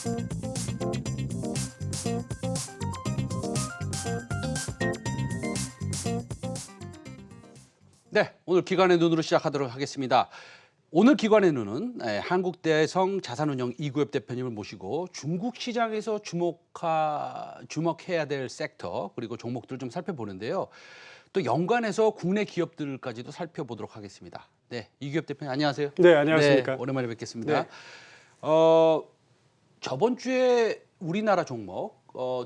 네, 오늘 기관의 눈으로 시작하도록 하겠습니다. 오늘 기관의 눈은 한국대성 자산운용 이구엽 대표님을 모시고 중국 시장에서 주목해야 될 섹터 그리고 종목들을 좀 살펴보는데요. 또 연관해서 국내 기업들까지도 살펴보도록 하겠습니다. 네, 이구엽 대표님 안녕하세요. 네, 안녕하십니까. 네, 오랜만에 뵙겠습니다. 네. 저번 주에 우리나라 종목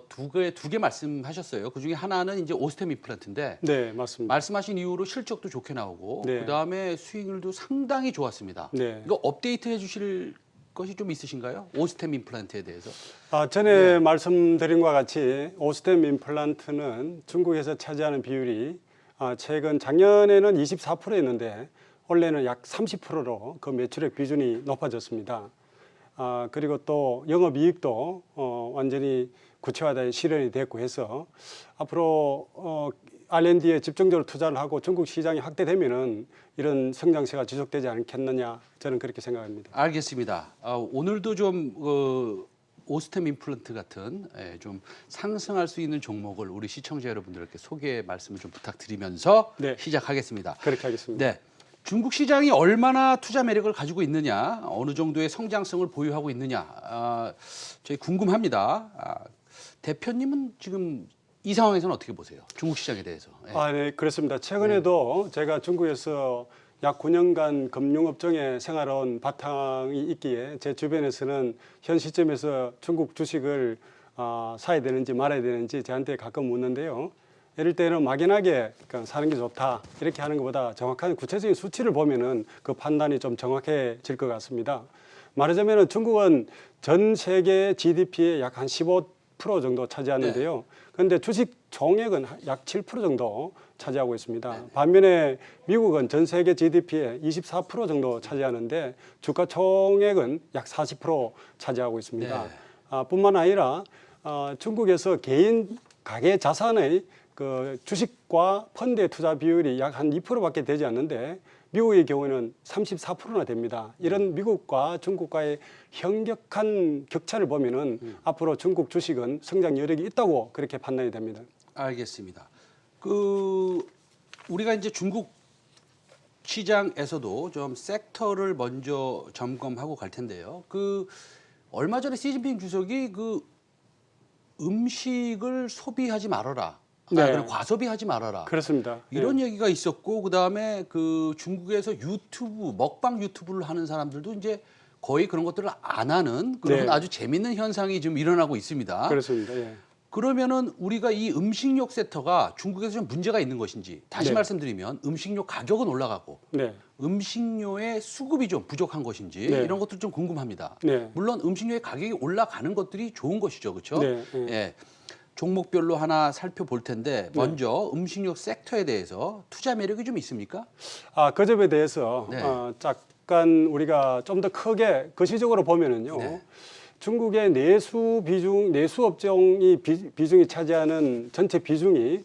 두 개 말씀하셨어요. 그 중에 하나는 이제 오스템 임플란트인데 네, 맞습니다. 말씀하신 이후로 실적도 좋게 나오고 네. 그다음에 수익률도 상당히 좋았습니다. 네. 이거 업데이트 해주실 것이 좀 있으신가요? 오스템 임플란트에 대해서. 전에 말씀드린 것과 같이 오스템 임플란트는 중국에서 차지하는 비율이 최근 작년에는 24%였는데 올해는 약 30%로 그 매출액 비중이 높아졌습니다. 그리고 또 영업이익도 완전히 구체화되어 실현이 됐고 해서 앞으로 R&D에 집중적으로 투자를 하고 중국 시장이 확대되면은 이런 성장세가 지속되지 않겠느냐 저는 그렇게 생각합니다. 알겠습니다. 오늘도 좀 오스템 임플란트 같은 좀 상승할 수 있는 종목을 우리 시청자 여러분들께 소개 말씀을 좀 부탁드리면서 네. 시작하겠습니다. 그렇게 하겠습니다. 네. 중국 시장이 얼마나 투자 매력을 가지고 있느냐, 어느 정도의 성장성을 보유하고 있느냐, 저희 궁금합니다. 대표님은 지금 이 상황에서는 어떻게 보세요? 중국 시장에 대해서. 네, 그렇습니다. 최근에도 제가 중국에서 약 9년간 금융업종에 생활한 바탕이 있기에 제 주변에서는 현 시점에서 중국 주식을 사야 되는지 말아야 되는지 저한테 가끔 묻는데요. 이럴 때는 막연하게 사는 게 좋다 이렇게 하는 것보다 정확한 구체적인 수치를 보면은 그 판단이 좀 정확해질 것 같습니다. 말하자면 중국은 전 세계 GDP의 약 한 15% 정도 차지하는데요. 그런데 주식 총액은 약 7% 정도 차지하고 있습니다. 반면에 미국은 전 세계 GDP의 24% 정도 차지하는데 주가 총액은 약 40% 차지하고 있습니다. 뿐만 아니라 중국에서 개인 가계 자산의 그 주식과 펀드의 투자 비율이 약 한 2%밖에 되지 않는데 미국의 경우는 34%나 됩니다. 이런 미국과 중국과의 현격한 격차를 보면은 앞으로 중국 주식은 성장 여력이 있다고 그렇게 판단이 됩니다. 알겠습니다. 우리가 이제 중국 시장에서도 좀 섹터를 먼저 점검하고 갈 텐데요. 얼마 전에 시진핑 주석이 음식을 소비하지 말아라. 그럼 과소비하지 말아라. 그렇습니다. 이런 얘기가 있었고 그다음에 중국에서 먹방 유튜브를 하는 사람들도 이제 거의 그런 것들을 안 하는 그런 아주 재밌는 현상이 좀 일어나고 있습니다. 그렇습니다. 그러면은 우리가 이 음식료 섹터가 중국에서 좀 문제가 있는 것인지 다시 말씀드리면 음식료 가격은 올라가고 음식료의 수급이 좀 부족한 것인지 이런 것들 좀 궁금합니다. 물론 음식료의 가격이 올라가는 것들이 좋은 것이죠, 그렇죠? 예. 종목별로 하나 살펴볼 텐데 먼저 음식료 섹터에 대해서 투자 매력이 좀 있습니까? 그 점에 대해서 잠깐 우리가 좀 더 크게 거시적으로 보면은요. 중국의 내수 업종이 비중이 차지하는 전체 비중이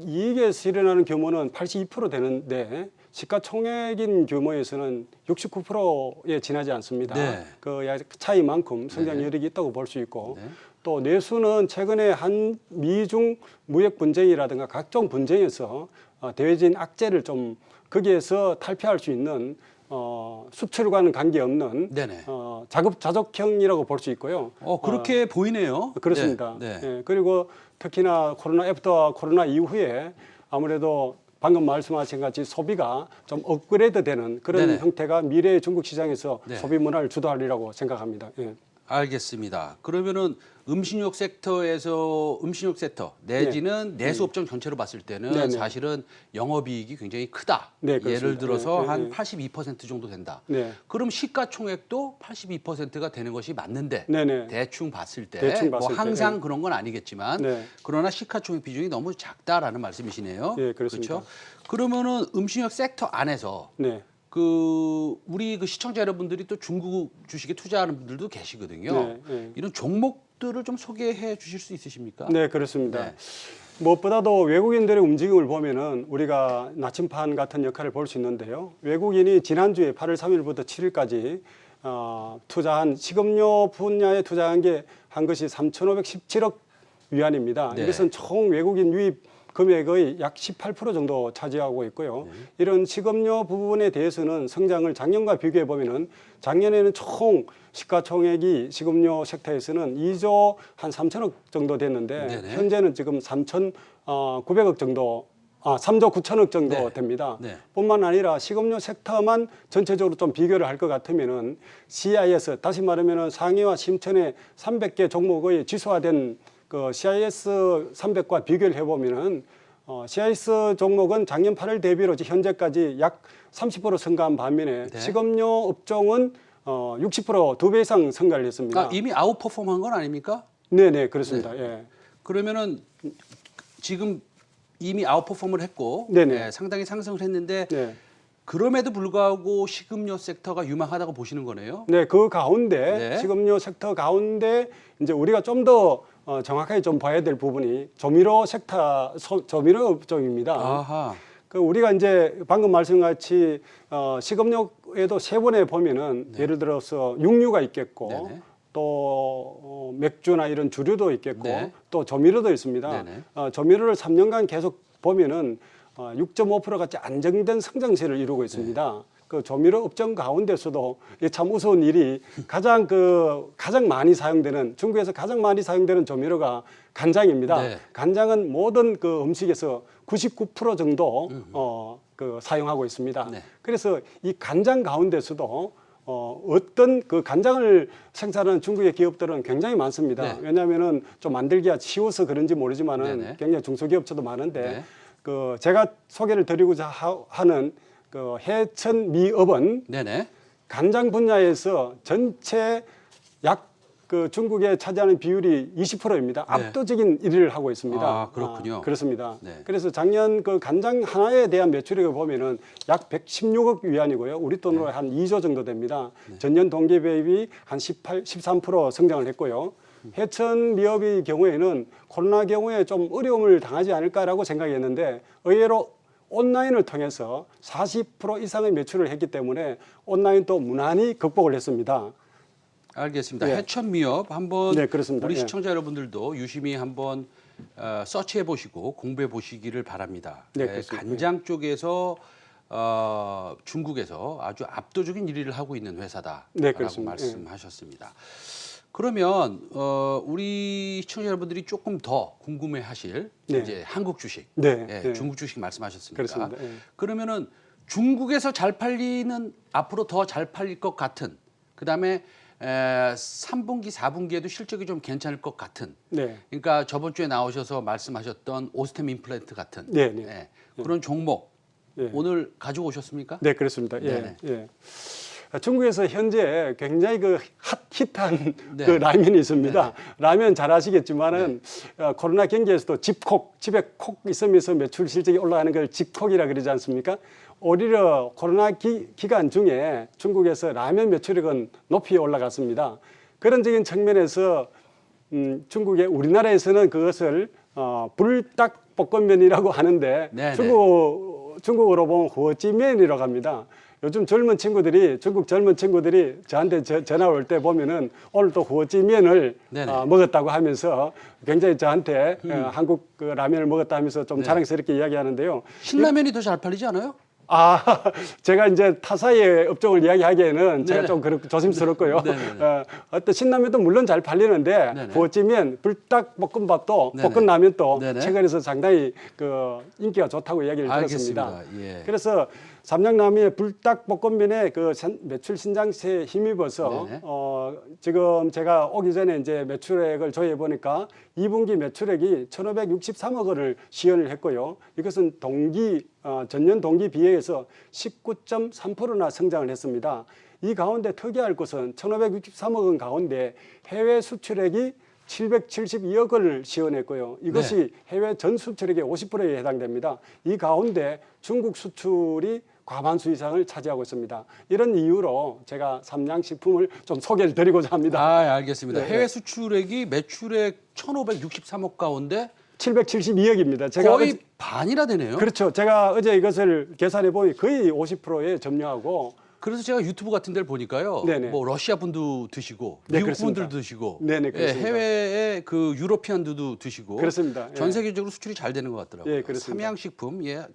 이익에 실현하는 규모는 82% 되는데 시가총액인 규모에서는 69%에 지나지 않습니다. 그 차이만큼 성장 여력이 있다고 볼 수 있고 또 내수는 최근에 한 미중 무역 분쟁이라든가 각종 분쟁에서 대외적인 악재를 좀 거기에서 탈피할 수 있는 수출과는 관계없는 자급자족형이라고 볼 수 있고요. 그렇게 보이네요. 그렇습니다. 그리고 특히나 코로나 이후에 아무래도 방금 말씀하신 같이 소비가 좀 업그레이드 되는 그런 형태가 미래의 중국 시장에서 소비 문화를 주도하리라고 생각합니다. 알겠습니다. 그러면은 음식료 섹터 내지는 내수업종 전체로 봤을 때는 사실은 영업이익이 굉장히 크다. 예를 들어서 한 82% 정도 된다. 그럼 시가총액도 82%가 되는 것이 맞는데 대충 봤을 때 뭐 항상 그런 건 아니겠지만 그러나 시가총액 비중이 너무 작다라는 말씀이시네요. 그렇죠? 그러면은 음식료 섹터 안에서 우리 시청자 여러분들이 또 중국 주식에 투자하는 분들도 계시거든요. 이런 종목들을 좀 소개해 주실 수 있으십니까? 네, 그렇습니다. 무엇보다도 외국인들의 움직임을 보면은 우리가 나침반 같은 역할을 볼 수 있는데요. 외국인이 지난주에 8월 3일부터 7일까지 투자한 식음료 분야에 투자한 게 한 것이 3,517억 위안입니다. 네. 이것은 총 외국인 유입 금액의 약 18% 정도 차지하고 있고요. 이런 식음료 부분에 대해서는 성장을 작년과 비교해 보면은 작년에는 총 시가총액이 식음료 섹터에서는 2조 한 3천억 정도 됐는데 네네. 현재는 지금 3,900억 정도 3조 9천억 정도 네. 됩니다. 네. 뿐만 아니라 식음료 섹터만 전체적으로 좀 비교를 할 것 같으면은 CIS, 다시 말하면은 상해와 심천의 300개 종목의 지수화된 그 CIS 300과 비교를 해보면은 CIS 종목은 작년 8월 대비로 현재까지 약 30% 증가한 반면에 네. 식음료 업종은 60% 2배 이상 증가를 했습니다. 이미 아웃퍼폼한 건 아닙니까? 네네 그렇습니다. 예. 그러면은 지금 이미 아웃퍼폼을 했고 네네. 상당히 상승을 했는데 네. 그럼에도 불구하고 식음료 섹터가 유망하다고 보시는 거네요. 네, 그 가운데 네. 식음료 섹터 가운데 이제 우리가 좀 더 정확하게 좀 봐야 될 부분이 조미료 섹터, 조미료 업종입니다. 아하. 그 우리가 이제 방금 말씀같이 식음료에도 세 번에 보면은 예를 들어서 육류가 있겠고 네네. 또 맥주나 이런 주류도 있겠고 네. 또 조미료도 있습니다. 네네. 조미료를 3년간 계속 보면은 6.5%같이 안정된 성장세를 이루고 있습니다. 그 조미료 업종 가운데서도 참 우스운 일이 가장 많이 사용되는 중국에서 가장 많이 사용되는 조미료가 간장입니다. 네. 간장은 모든 그 음식에서 99% 정도 사용하고 있습니다. 네. 그래서 이 간장 가운데서도 어떤 그 간장을 생산하는 중국의 기업들은 굉장히 많습니다. 네. 왜냐하면은 좀 만들기가 쉬워서 그런지 모르지만은 네네. 굉장히 중소기업체도 많은데 네. 그 제가 소개를 드리고자 하는 그 해천미업은 네네. 간장 분야에서 전체 약 그 중국에 차지하는 비율이 20%입니다. 네. 압도적인 1위를 하고 있습니다. 아, 그렇군요. 그렇습니다. 네. 그래서 작년 그 간장 하나에 대한 매출액을 보면은 약 116억 위안이고요. 우리 돈으로 한 2조 정도 됩니다. 전년 동기 대비 한 13% 성장을 했고요. 해천미업의 경우에는 코로나 경우에 좀 어려움을 당하지 않을까라고 생각했는데 의외로 온라인을 통해서 40% 이상의 매출을 했기 때문에 온라인도 무난히 극복을 했습니다. 알겠습니다. 예. 해천미업 한번 네, 그렇습니다. 우리 예. 시청자 여러분들도 유심히 한번 서치해 보시고 공부해 보시기를 바랍니다. 네, 그렇습니다. 간장 쪽에서 중국에서 아주 압도적인 1위를 하고 있는 회사다라고 네, 그렇습니다. 말씀하셨습니다. 그러면 우리 시청자 여러분들이 조금 더 궁금해하실 네. 이제 한국 주식, 네, 예, 네. 중국 주식 말씀하셨으니까 그렇습니다. 예. 그러면은 중국에서 잘 팔리는 앞으로 더 잘 팔릴 것 같은 그다음에 3분기, 4분기에도 실적이 좀 괜찮을 것 같은. 네. 그러니까 저번 주에 나오셔서 말씀하셨던 오스템 임플란트 같은 네, 네. 그런 종목 예. 오늘 가지고 오셨습니까? 네, 그렇습니다. 네네. 예. 예. 중국에서 현재 굉장히 그 핫한 네. 그 라면이 있습니다. 라면 잘 아시겠지만은 코로나 경기에서도 집콕, 집에 콕 있으면서 매출 실적이 올라가는 걸 집콕이라 그러지 않습니까? 오히려 코로나 기간 중에 중국에서 라면 매출액은 높이 올라갔습니다. 그런적인 측면에서 중국의 우리나라에서는 그것을 불닭볶음면이라고 하는데 네네. 중국어로 보면 호찌면이라고 합니다. 요즘 중국 젊은 친구들이 저한테 전화 올 때 보면은 오늘 또 호찌면을 먹었다고 하면서 굉장히 저한테 한국 그 라면을 먹었다 하면서 좀 자랑스럽게 이야기하는데요. 신라면이 더 잘 팔리지 않아요? 제가 이제 타사의 업종을 이야기하기에는 제가 좀 조심스럽고요. 어떤 신라면도 물론 잘 팔리는데 호찌면, 불닭볶음밥도 볶음라면도 최근에서 상당히 그 인기가 좋다고 이야기를 들었습니다. 예. 그래서 삼양라면의 불닭볶음면의 그 매출 신장세에 힘입어서 지금 제가 오기 전에 이제 매출액을 조회해 보니까 2분기 매출액이 1,563억 원을 시현을 했고요. 이것은 전년 동기 비해서 19.3%나 성장을 했습니다. 이 가운데 특이할 것은 1,563억 원 가운데 해외 수출액이 772억 원을 시현했고요. 이것이 해외 전 수출액의 50%에 해당됩니다. 이 가운데 중국 수출이 과반수 이상을 차지하고 있습니다. 이런 이유로 제가 삼양식품을 좀 소개를 드리고자 합니다. 알겠습니다. 해외 수출액이 매출액 1,563억 가운데 772억입니다. 제가 거의 반이나 되네요. 그렇죠. 제가 어제 이것을 계산해 보니 거의 50%에 점유하고 그래서 제가 유튜브 같은 데를 보니까요. 네네. 뭐 러시아 분도 드시고 네, 미국 그렇습니다. 분들도 드시고 네네, 예, 그렇습니다. 해외에 그 유로피안들도 드시고 그렇습니다. 전 예. 세계적으로 수출이 잘 되는 것 같더라고요. 예, 그렇습니다. 삼양식품 예.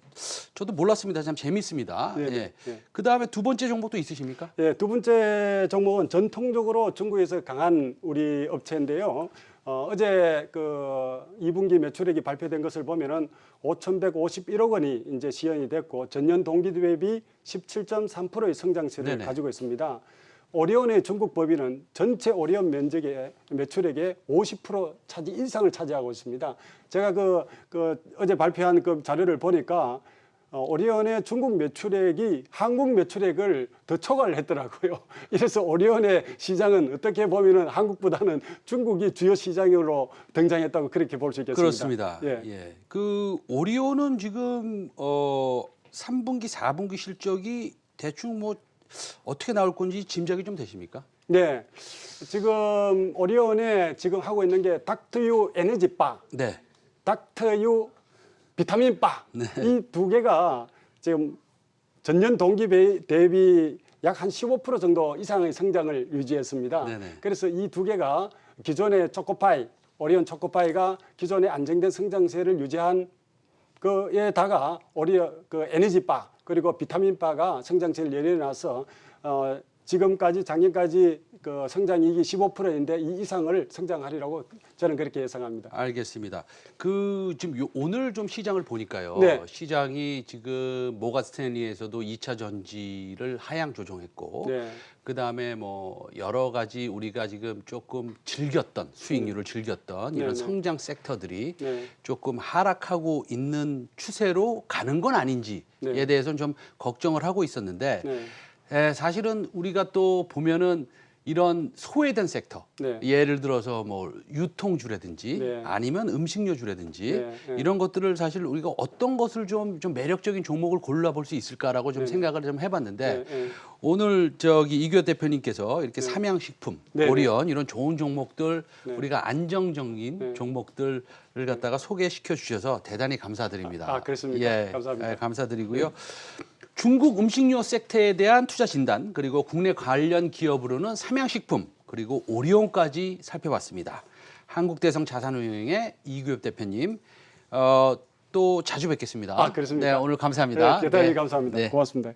저도 몰랐습니다. 참 재밌습니다. 네네. 예. 예. 그다음에 두 번째 종목도 있으십니까? 예, 두 번째 종목은 전통적으로 중국에서 강한 우리 업체인데요. 어제 그 2분기 매출액이 발표된 것을 보면은 5,151억 원이 이제 시현이 됐고 전년 동기 대비 17.3%의 성장세를 네네. 가지고 있습니다. 오리온의 중국 법인은 전체 오리온 면적의 매출액의 50% 차지 이상을 차지하고 있습니다. 제가 그 어제 발표한 그 자료를 보니까 오리온의 중국 매출액이 한국 매출액을 더 초과를 했더라고요. 이래서 오리온의 시장은 어떻게 보면은 한국보다는 중국이 주요 시장으로 등장했다고 그렇게 볼 수 있겠습니다. 그렇습니다. 예. 예. 그 오리온은 지금 3분기, 4분기 실적이 대충 뭐 어떻게 나올 건지 짐작이 좀 되십니까? 네. 지금 오리온에 지금 하고 있는 게 닥터유 에너지바, 네. 닥터유 비타민바 네. 이 두 개가 지금 전년 동기 대비 약 한 15% 정도 이상의 성장을 유지했습니다. 네네. 그래서 이 두 개가 기존의 초코파이, 오리온 초코파이가 기존의 안정된 성장세를 유지한 그에다가 그 에너지바 그리고 비타민바가 성장세를 열려놔서 지금까지 작년까지 그 성장이익이 15%인데 이 이상을 성장하리라고 저는 그렇게 예상합니다. 알겠습니다. 그 지금 오늘 좀 시장을 보니까요. 네. 시장이 지금 모가 스탠리에서도 2차 전지를 하향 조정했고, 네. 그 다음에 뭐 여러 가지 우리가 지금 조금 즐겼던 수익률을 즐겼던 이런 네네. 성장 섹터들이 네. 조금 하락하고 있는 추세로 가는 건 아닌지에 네. 대해서는 좀 걱정을 하고 있었는데. 네. 사실은 우리가 또 보면은 이런 소외된 섹터, 네. 예를 들어서 뭐 유통주라든지 네. 아니면 음식료주라든지 네. 네. 이런 것들을 사실 우리가 어떤 것을 좀 매력적인 종목을 골라볼 수 있을까라고 좀 네. 생각을 좀 해봤는데 네. 네. 오늘 저기 이규호 대표님께서 이렇게 네. 삼양식품, 네. 오리온 이런 좋은 종목들 네. 우리가 안정적인 네. 종목들을 갖다가 소개시켜 주셔서 대단히 감사드립니다. 그렇습니까? 예, 감사합니다. 예, 감사드리고요. 중국 음식료 섹터에 대한 투자 진단 그리고 국내 관련 기업으로는 삼양식품 그리고 오리온까지 살펴봤습니다. 한국대성 자산운용의 이규엽 대표님 또 자주 뵙겠습니다. 그렇습니까? 네, 오늘 감사합니다. 네, 대단히 네. 감사합니다. 네. 고맙습니다.